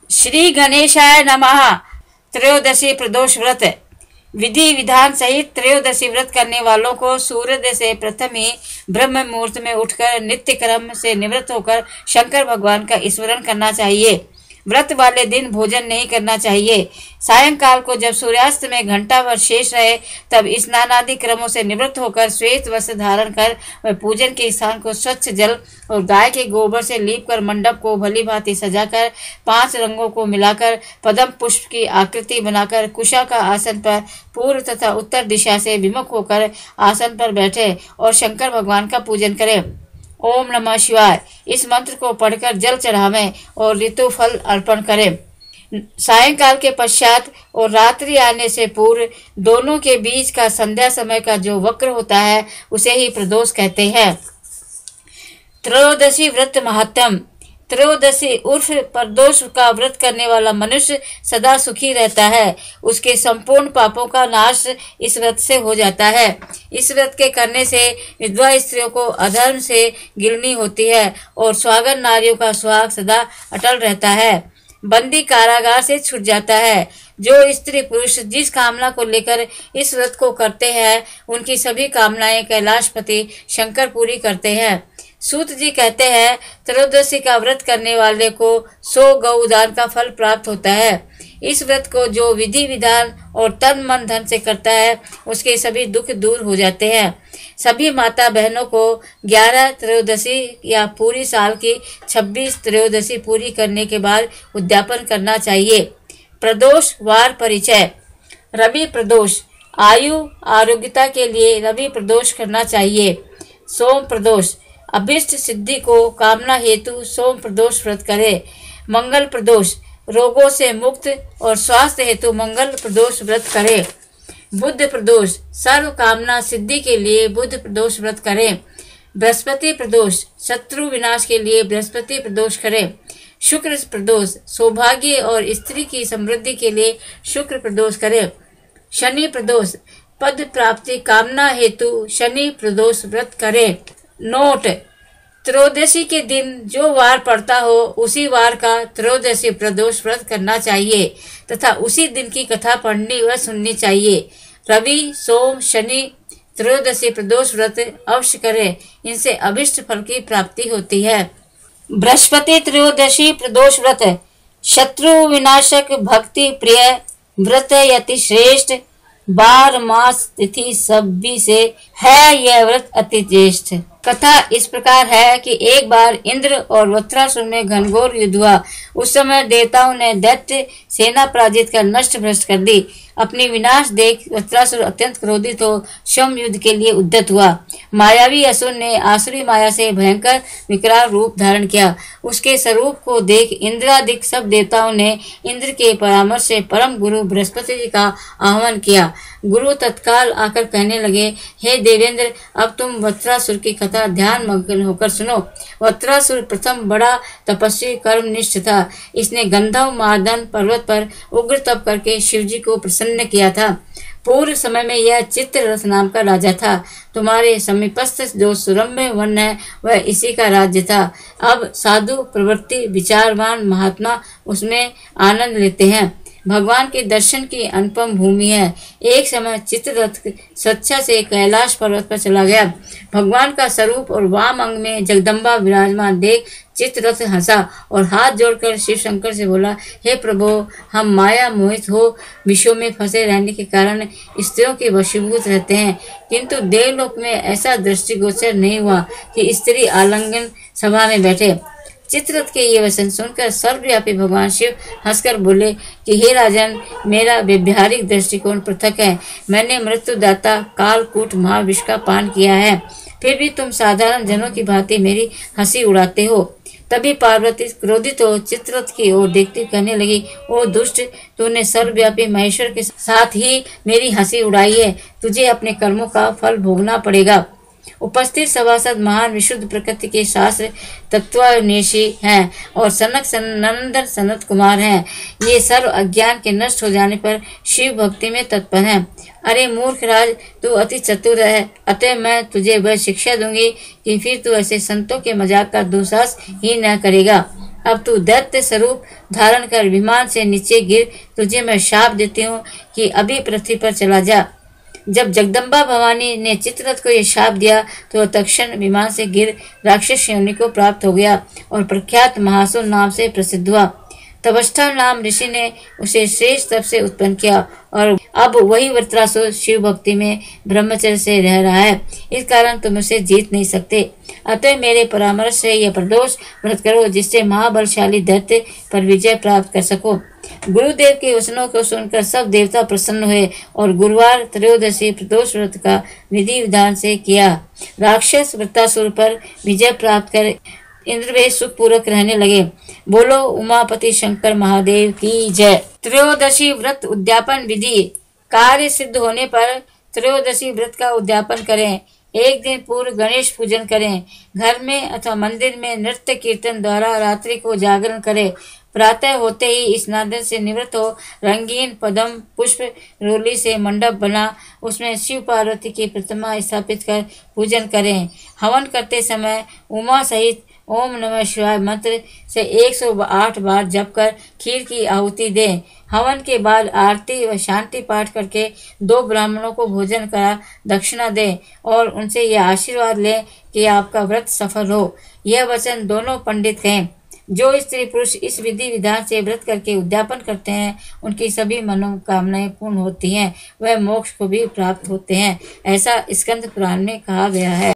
श्री गणेशाय नमः। त्रयोदशी प्रदोष व्रत। विधि विधान सहित त्रयोदशी व्रत करने वालों को सूर्योदय से प्रथम ही ब्रह्म मुहूर्त में उठकर नित्य कर्म से निवृत्त होकर शंकर भगवान का स्मरण करना चाहिए। व्रत वाले दिन भोजन नहीं करना चाहिए। सायंकाल को जब सूर्यास्त में घंटा भर शेष रहे तब स्नानादि क्रमों से निवृत्त होकर श्वेत वस्त्र धारण कर वह पूजन के स्थान को स्वच्छ जल और गाय के गोबर से लीप कर मंडप को भली भांति सजाकर 5 रंगों को मिलाकर पद्म पुष्प की आकृति बनाकर कुशा का आसन पर पूर्व तथा उत्तर दिशा से विमुख होकर आसन पर बैठे और शंकर भगवान का पूजन करें। ओम नमः शिवाय इस मंत्र को पढ़कर जल चढ़ावें और ऋतु फल अर्पण करें। सायंकाल के पश्चात और रात्रि आने से पूर्व दोनों के बीच का संध्या समय का जो वक्र होता है उसे ही प्रदोष कहते हैं। त्रयोदशी व्रत महात्म। त्रयोदशी उर्फ प्रदोष का व्रत करने वाला मनुष्य सदा सुखी रहता है। उसके संपूर्ण पापों का नाश इस व्रत से हो जाता है। इस व्रत के करने से विधवा स्त्रियों को अधर्म से गिलनी होती है और स्वागत नारियों का सुहाग सदा अटल रहता है। बंदी कारागार से छूट जाता है। जो स्त्री पुरुष जिस कामना को लेकर इस व्रत को करते हैं उनकी सभी कामनाएं कैलाशपति शंकर पूरी करते हैं। सूत जी कहते हैं त्रयोदशी का व्रत करने वाले को 100 गौदान का फल प्राप्त होता है। इस व्रत को जो विधि विधान और तन मन धन से करता है उसके सभी दुख दूर हो जाते हैं। सभी माता बहनों को 11 त्रयोदशी या पूरी साल की 26 त्रयोदशी पूरी करने के बाद उद्यापन करना चाहिए। प्रदोष वार परिचय। रवि प्रदोष। आयु आरोग्यता के लिए रवि प्रदोष करना चाहिए। सोम प्रदोष। अभिष्ट सिद्धि को कामना हेतु सोम प्रदोष व्रत करे। मंगल प्रदोष। रोगों से मुक्त और स्वास्थ्य हेतु मंगल प्रदोष व्रत करे। बुध प्रदोष। सर्व कामना सिद्धि के लिए बुध प्रदोष व्रत करें। बृहस्पति प्रदोष। शत्रु विनाश के लिए बृहस्पति प्रदोष करें। शुक्र प्रदोष। सौभाग्य और स्त्री की समृद्धि के लिए शुक्र प्रदोष करें। शनि प्रदोष। पद प्राप्ति कामना हेतु शनि प्रदोष व्रत करें। नोट। त्रयोदशी के दिन जो वार पड़ता हो उसी वार का त्रयोदशी प्रदोष व्रत करना चाहिए तथा उसी दिन की कथा पढ़नी व सुननी चाहिए। रवि सोम शनि त्रयोदशी प्रदोष व्रत अवश्य करें। इनसे अभिष्ट फल की प्राप्ति होती है। बृहस्पति त्रयोदशी प्रदोष व्रत। शत्रु विनाशक भक्ति प्रिय व्रत अति श्रेष्ठ। 12 मास तिथि सभी से है यह व्रत अति ज्येष्ठ। कथा इस प्रकार है कि एक बार इंद्र और वृत्रासुर में घनघोर युद्ध हुआ। उस समय देवताओं ने दैत्य सेना पराजित कर नष्ट भ्रष्ट कर दी। अपनी विनाश देख वृत्रासुर अत्यंत क्रोधित हो स्वयं युद्ध के लिए उद्यत हुआ। मायावी असुर ने आसुरी माया से भयंकर विकराल रूप धारण किया। उसके स्वरूप को देख इंद्रादिक सब देवताओं ने इंद्र के परामर्श से परम गुरु बृहस्पति जी का आह्वान किया। गुरु तत्काल आकर कहने लगे, हे देवेंद्र, अब तुम वृत्रासुर की कथा ध्यान मग्न होकर सुनो। वृत्रासुर प्रथम बड़ा तपस्वी कर्मनिष्ठ था। इसने गंधर्व मार्दन पर्वत पर उग्र तप करके शिवजी को प्रसन्न किया था। पूर्व समय में यह चित्ररथ नाम का राजा था। तुम्हारे समीपस्थ जो सुरम्य वन है वह इसी का राज्य था। अब साधु प्रवृत्ति विचारवान महात्मा उसमें आनंद लेते हैं। भगवान के दर्शन की अनुपम भूमि है। एक समय चित्ररथ स्वेच्छा से कैलाश पर्वत पर चला गया। भगवान का स्वरूप और वाम अंग में जगदम्बा विराजमान देख चित्ररथ हंसा और हाथ जोड़कर शिव शंकर से बोला, हे प्रभु, हम माया मोहित हो विषयों में फंसे रहने के कारण स्त्रियों के वशीभूत रहते हैं, किंतु देवलोक में ऐसा दृष्टिगोचर नहीं हुआ कि स्त्री आलिंगन सभा में बैठे। चित्ररथ के ये वचन सुनकर सर्वव्यापी भगवान शिव हंसकर बोले कि हे राजन, मेरा व्यवहारिक दृष्टिकोण पृथक है। मैंने मृत्युदाता कालकूट महाविष का पान किया है, फिर भी तुम साधारण जनों की भांति मेरी हंसी उड़ाते हो। तभी पार्वती क्रोधित हो चित्ररथ की ओर देखती कहने लगी, ओ दुष्ट, तूने सर्वव्यापी महेश्वर के साथ ही मेरी हंसी उड़ाई है। तुझे अपने कर्मों का फल भोगना पड़ेगा। उपस्थित सभासद महान विशुद्ध प्रकृति के शास्त्र तत्वान्वेषी हैं और नंदन सनत कुमार हैं। ये सर्व अज्ञान के नष्ट हो जाने पर शिव भक्ति में तत्पर हैं। अरे मूर्ख राज, तू अति चतुर है, अतः मैं तुझे वह शिक्षा दूंगी कि फिर तू ऐसे संतों के मजाक का दुस्साहस ही न करेगा। अब तू दैत्य स्वरूप धारण कर विमान से नीचे गिर, तुझे मैं शाप देती हूँ कि अभी पृथ्वी पर चला जा। जब जगदम्बा भवानी ने चित्ररथ को यह शाप दिया तो वह तत्क्षण विमान से गिर राक्षस योनि को प्राप्त हो गया और प्रख्यात महासुर नाम से प्रसिद्ध हुआ। तपस्था नाम ऋषि ने उसे श्रेष्ठ तप से उत्पन्न किया और अब वही वृत्रासुर शिव भक्ति में ब्रह्मचर्य से रह रहा है। इस कारण तुम उसे जीत नहीं सकते। अतः मेरे परामर्श से यह प्रदोष व्रत करो, जिससे महाबलशाली दैत्य पर विजय प्राप्त कर सको। गुरुदेव के वचनों को सुनकर सब देवता प्रसन्न हुए और गुरुवार त्रयोदशी प्रदोष व्रत का विधि विधान से किया। राक्षस वृत्रासुर पर विजय प्राप्त कर इंद्र वे सुख पूर्वक रहने लगे। बोलो उमापति शंकर महादेव की जय। त्रयोदशी व्रत उद्यापन विधि। कार्य सिद्ध होने पर त्रयोदशी व्रत का उद्यापन करें। एक दिन पूर्व गणेश पूजन करें। घर में अथवा मंदिर में नृत्य कीर्तन द्वारा रात्रि को जागरण करें। प्रातः होते ही स्नान से निवृत्त हो रंगीन पद्म पुष्प रोली से मंडप बना उसमें शिव पार्वती की प्रतिमा स्थापित कर पूजन करें। हवन करते समय उमा सहित ओम नमः शिवाय मंत्र से 108 बार जप कर खीर की आहुति दें। हवन के बाद आरती व शांति पाठ करके 2 ब्राह्मणों को भोजन करा दक्षिणा दें और उनसे यह आशीर्वाद लें कि आपका व्रत सफल हो। यह वचन दोनों पंडित कहें। जो स्त्री पुरुष इस विधि विधान से व्रत करके उद्यापन करते हैं उनकी सभी मनोकामनाएं पूर्ण होती हैं, वह मोक्ष को भी प्राप्त होते हैं। ऐसा स्कंद पुराण में कहा गया है।